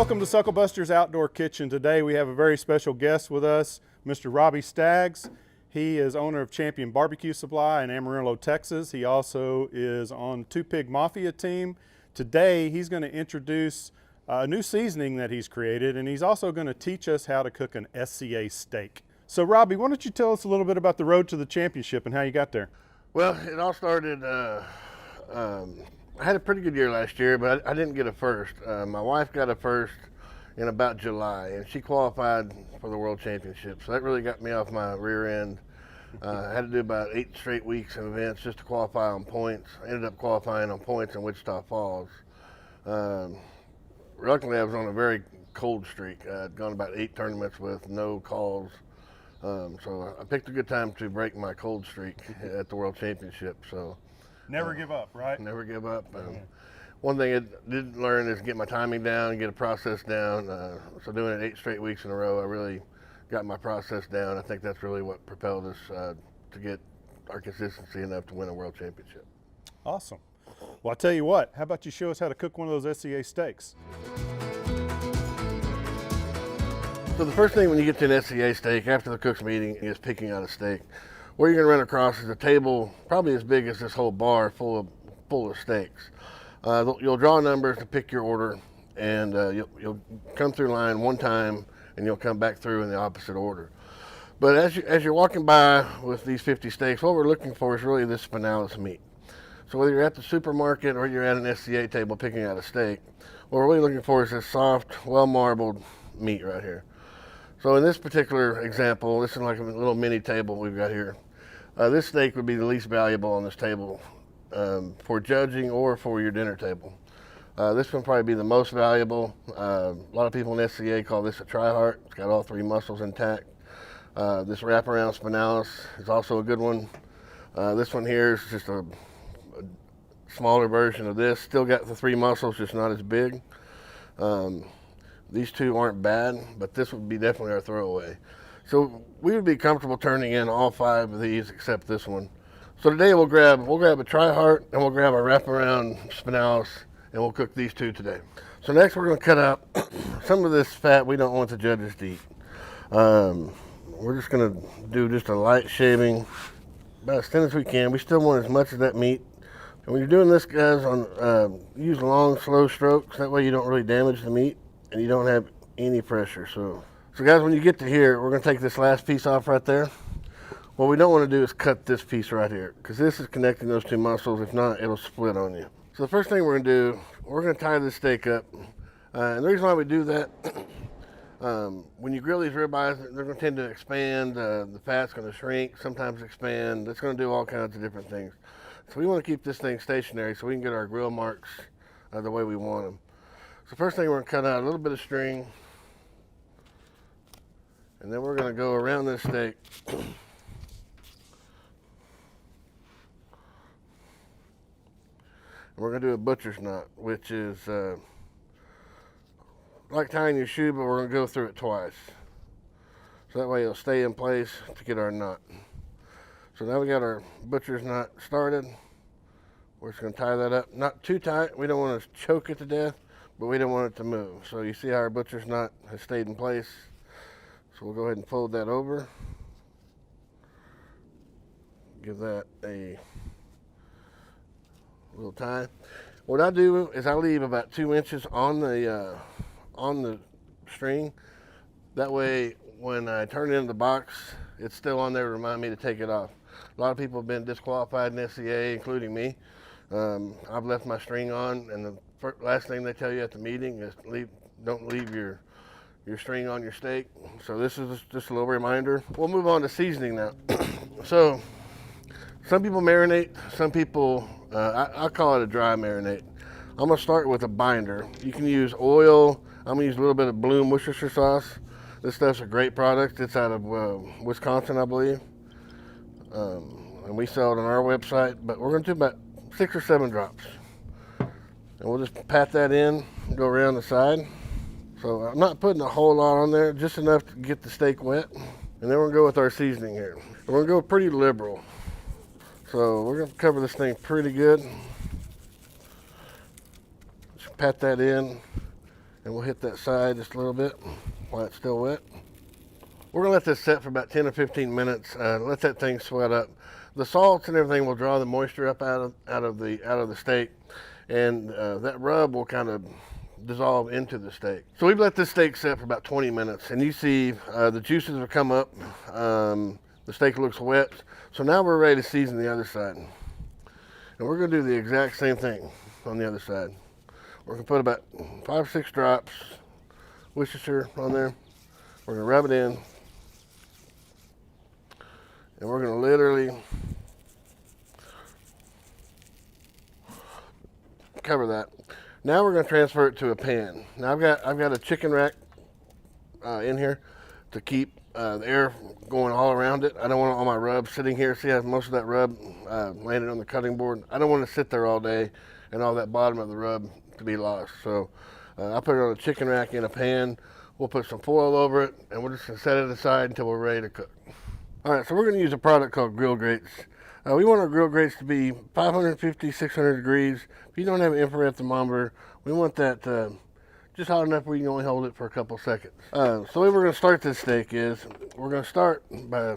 Welcome to SuckleBusters Outdoor Kitchen. Today we have a very special guest with us, Mr. Robby Staggs. He is owner of Champion Barbecue Supply in Amarillo, Texas. He also is on Two Pig Mafia team. Today he's going to introduce a new seasoning that he's created, and he's also going to teach us how to cook an SCA steak. So Robby, why don't you tell us a little bit about the road to the championship and how you got there? Well, it all started, I had a pretty good year last year, but I didn't get a first. My wife got a first in about July, and she qualified for the World Championship. So that really got me off my rear end. I had to do about 8 straight weeks of events just to qualify on points. I ended up qualifying on points in Wichita Falls. Luckily, I was on a very cold streak. I'd gone about 8 tournaments with no calls. So I picked a good time to break my cold streak at the World Championship. So Never give up, right? Never give up. One thing I did learn is get my timing down and get a process down. So doing it 8 straight weeks in a row, I really got my process down. I think that's really what propelled us to get our consistency enough to win a World Championship. Awesome. Well, I'll tell you what, how about you show us how to cook one of those SCA steaks? So the first thing when you get to an SCA steak, after the cook's meeting, is picking out a steak. What you're going to run across is a table probably as big as this whole bar full of steaks. You'll draw numbers to pick your order, and you'll come through line one time, and you'll come back through in the opposite order. But as you're walking by with these 50 steaks, what we're looking for is really this spinalis meat. So whether you're at the supermarket or you're at an SCA table picking out a steak, what we're really looking for is this soft, well-marbled meat right here. So in this particular example, this is like a little mini table we've got here. This steak would be the least valuable on this table for judging or for your dinner table. This one probably be the most valuable. A lot of people in SCA call this a tri-heart. It's got all 3 muscles intact. This wraparound spinalis is also a good one. This one here is just a smaller version of this. Still got the 3 muscles, just not as big. These 2 aren't bad, but this would be definitely our throwaway. So we would be comfortable turning in all 5 of these except this one. So today we'll grab a tri-heart and we'll grab a wraparound spinalis, and we'll cook these 2 today. So next we're going to cut out some of this fat we don't want the judges to eat. We're just going to do just a light shaving, about as thin as we can. We still want as much of that meat. And when you're doing this, guys, use long, slow strokes. That way you don't really damage the meat and you don't have any pressure. So guys, when you get to here, we're going to take this last piece off right there. What we don't want to do is cut this piece right here, because this is connecting those 2 muscles. If not, it'll split on you. So the first thing we're going to do, we're going to tie this steak up. And the reason why we do that, when you grill these ribeyes, they're going to tend to expand. The fat's going to shrink, sometimes expand. It's going to do all kinds of different things. So we want to keep this thing stationary so we can get our grill marks the way we want them. So first thing, we're going to cut out a little bit of string. And then we're going to go around this steak. We're going to do a butcher's knot, which is like tying your shoe, but we're going to go through it twice. So that way it'll stay in place to get our knot. So now we got our butcher's knot started. We're just going to tie that up. Not too tight. We don't want to choke it to death, but we don't want it to move. So you see how our butcher's knot has stayed in place. So we'll go ahead and fold that over. Give that a little tie. What I do is I leave about 2 inches on the string. That way, when I turn it in the box, it's still on there to remind me to take it off. A lot of people have been disqualified in SCA, including me. I've left my string on, and the last thing they tell you at the meeting is don't leave your string on your steak. So this is just a little reminder. We'll move on to seasoning now. So some people marinate, some people, I call it a dry marinate. I'm gonna start with a binder. You can use oil. I'm gonna use a little bit of Bloom Worcestershire sauce. This stuff's a great product. It's out of Wisconsin, I believe. And we sell it on our website, but we're gonna do about 6 or 7 drops. And we'll just pat that in, go around the side. So I'm not putting a whole lot on there, just enough to get the steak wet. And then we're gonna go with our seasoning here. We're gonna go pretty liberal. So we're gonna cover this thing pretty good. Just pat that in. And we'll hit that side just a little bit while it's still wet. We're gonna let this set for about 10 or 15 minutes. Let that thing sweat up. The salts and everything will draw the moisture up out of the steak, and that rub will kind of dissolve into the steak. So we've let this steak set for about 20 minutes, and you see the juices have come up. The steak looks wet. So now we're ready to season the other side. And we're gonna do the exact same thing on the other side. We're gonna put about 5 or 6 drops Worcestershire on there. We're gonna rub it in. And we're gonna literally cover that. Now we're gonna transfer it to a pan. Now I've got a chicken rack in here to keep the air going all around it. I don't want all my rub sitting here. See how most of that rub landed on the cutting board? I don't want it to sit there all day and all that bottom of the rub to be lost. So I'll put it on a chicken rack in a pan. We'll put some foil over it, and we're just gonna set it aside until we're ready to cook. All right, so we're gonna use a product called grill grates. We want our grill grates to be 550, 600 degrees. If you don't have an infrared thermometer, we want that just hot enough where you can only hold it for a couple seconds. So the way we're gonna start this steak is, we're gonna start by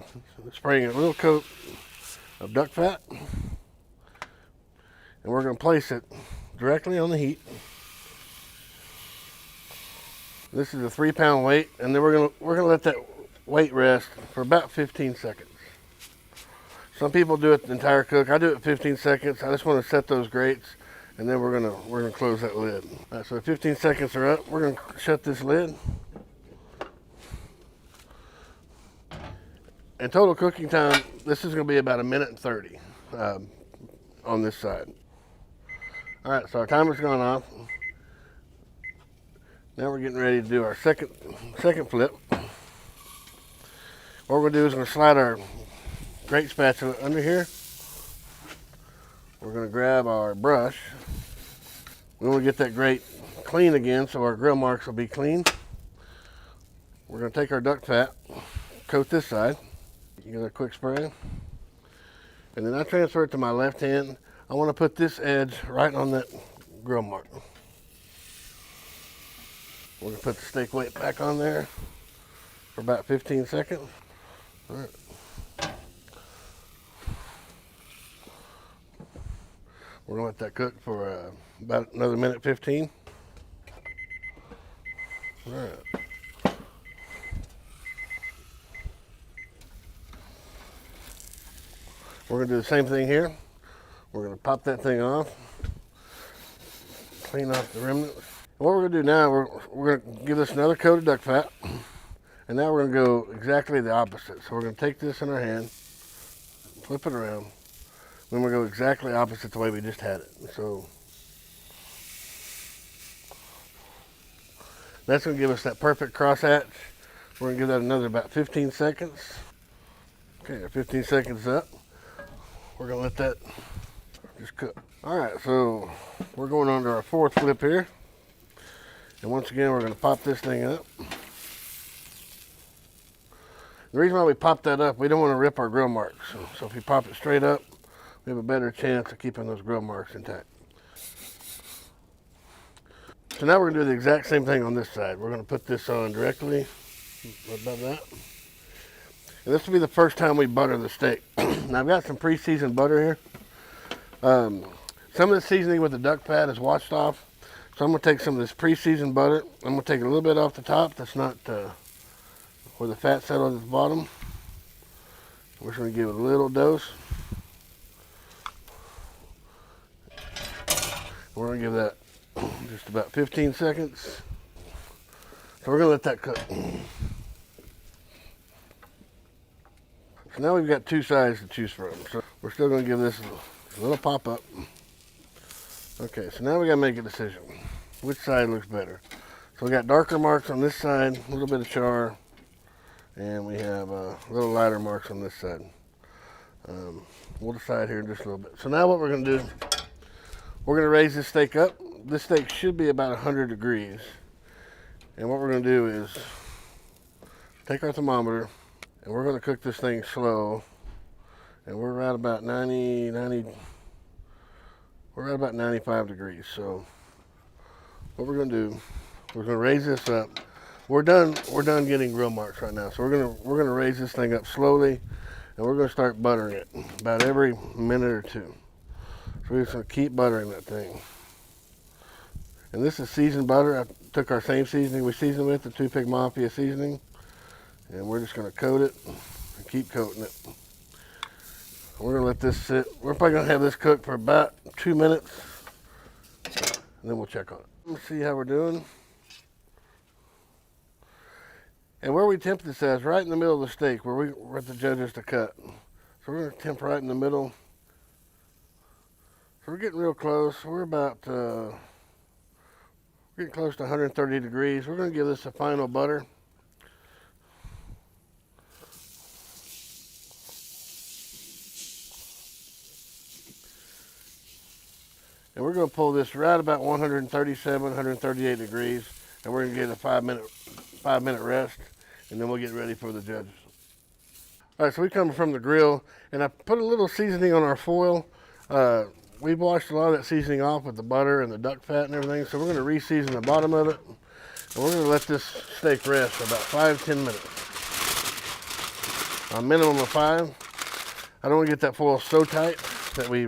spraying a little coat of duck fat. And we're gonna place it directly on the heat. This is a 3-pound weight, and then we're gonna let that weight rest for about 15 seconds. Some people do it the entire cook. I do it 15 seconds. I just want to set those grates, and then we're gonna close that lid. All right, so 15 seconds are up. We're gonna shut this lid. And total cooking time, this is gonna be about 1:30 on this side. All right, so our timer's gone off. Now we're getting ready to do our second flip. What we're gonna do is we're gonna slide our grate spatula under here. We're gonna grab our brush. We want to get that grate clean again, so our grill marks will be clean. We're gonna take our duck fat, coat this side. You get a quick spray. And then I transfer it to my left hand. I want to put this edge right on that grill mark. We're gonna put the steak weight back on there for about 15 seconds. All right. We're gonna let that cook for about another 1:15. All right. We're gonna do the same thing here. We're gonna pop that thing off, clean off the remnants. What we're gonna do now, we're gonna give this another coat of duck fat, and now we're gonna go exactly the opposite. So we're gonna take this in our hand, flip it around, then we're gonna go exactly opposite the way we just had it. So that's gonna give us that perfect crosshatch. We're gonna give that another about 15 seconds. Okay, 15 seconds up. We're gonna let that just cook. All right, so we're going on to our 4th flip here. And once again, we're gonna pop this thing up. The reason why we pop that up, we don't want to rip our grill marks. So if we pop it straight up, we have a better chance of keeping those grill marks intact. So now we're gonna do the exact same thing on this side. We're gonna put this on directly above that. And this will be the first time we butter the steak. Now I've got some pre-seasoned butter here. Some of the seasoning with the duck fat is washed off. So I'm gonna take some of this pre-seasoned butter. I'm gonna take a little bit off the top. That's not where the fat settled at the bottom. We're just gonna give it a little dose. We're gonna give that just about 15 seconds. So we're gonna let that cook. So now we've got 2 sides to choose from. So we're still gonna give this a little pop up. Okay, so now we gotta make a decision. Which side looks better? So we got darker marks on this side, a little bit of char, and we have little lighter marks on this side. We'll decide here in just a little bit. So now what we're gonna do, we're gonna raise this steak up. This steak should be about 100 degrees. And what we're gonna do is take our thermometer, and we're gonna cook this thing slow. And we're right about 95 degrees. So what we're gonna do, We're gonna raise this up. We're done getting grill marks right now. So we're gonna raise this thing up slowly, and we're gonna start buttering it about every minute or two. So we're just gonna keep buttering that thing. And this is seasoned butter. I took our same seasoning we seasoned with, the 2 Pig Mafia seasoning, and we're just gonna coat it and keep coating it. We're gonna let this sit. We're probably gonna have this cook for about 2 minutes, and then we'll check on it. Let's see how we're doing. And where we temp this at is right in the middle of the steak, where we want the judges to cut. So we're gonna temp right in the middle. So we're getting real close. We're about getting close to 130 degrees. We're gonna give this a final butter. And we're going to pull this right about 137, 138 degrees, and we're going to get a 5 minute rest, and then we'll get ready for the judges. All right, so we come from the grill, and I put a little seasoning on our foil. We've washed a lot of that seasoning off with the butter and the duck fat and everything, so we're going to re-season the bottom of it, and we're going to let this steak rest for about 5-10 minutes. A minimum of 5. I don't want to get that foil so tight that we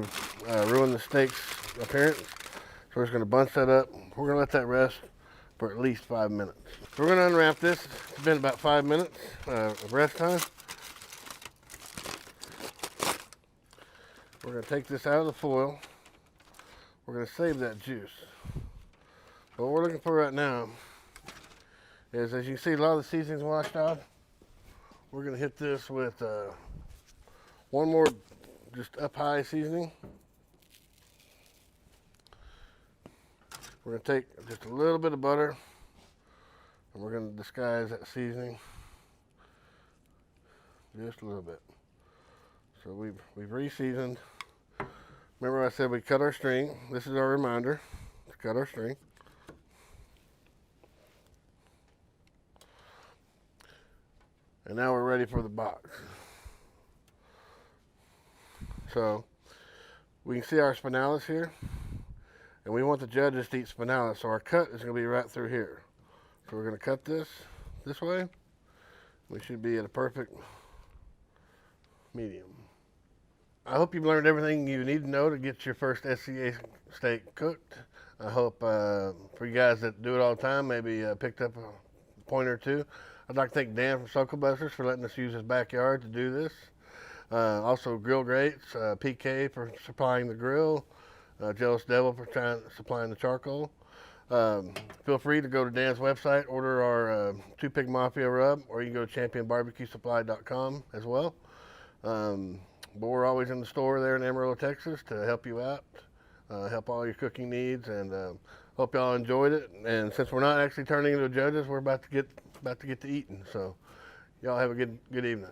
ruin the steak's appearance. So we're just going to bunch that up. We're going to let that rest for at least 5 minutes. So we're going to unwrap this. It's been about 5 minutes of rest time. We're going to take this out of the foil. We're going to save that juice. But what we're looking for right now is, as you can see, a lot of the seasoning's washed off. We're going to hit this with one more just up high seasoning. We're going to take just a little bit of butter, and we're going to disguise that seasoning just a little bit. So we've re-seasoned. Remember I said we cut our string. This is our reminder to cut our string. And now we're ready for the box. So we can see our spinalis here. And we want the judges to eat spinalis, so our cut is going to be right through here. So we're going to cut this way. We should be at a perfect medium. I hope you've learned everything you need to know to get your first SCA steak cooked. I hope for you guys that do it all the time, maybe picked up a point or two. I'd like to thank Dan from SuckleBusters for letting us use his backyard to do this. Also Grill Grates, PK for supplying the grill. Jealous Devil for supplying the charcoal. Feel free to go to Dan's website, order our 2 Pig Mafia rub, or you can go to championbarbecuesupply.com as well. But we're always in the store there in Amarillo, Texas to help you out, help all your cooking needs, and hope y'all enjoyed it. And since we're not actually turning into judges, we're about to get to eating. So y'all have a good evening.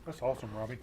That's awesome, Robby.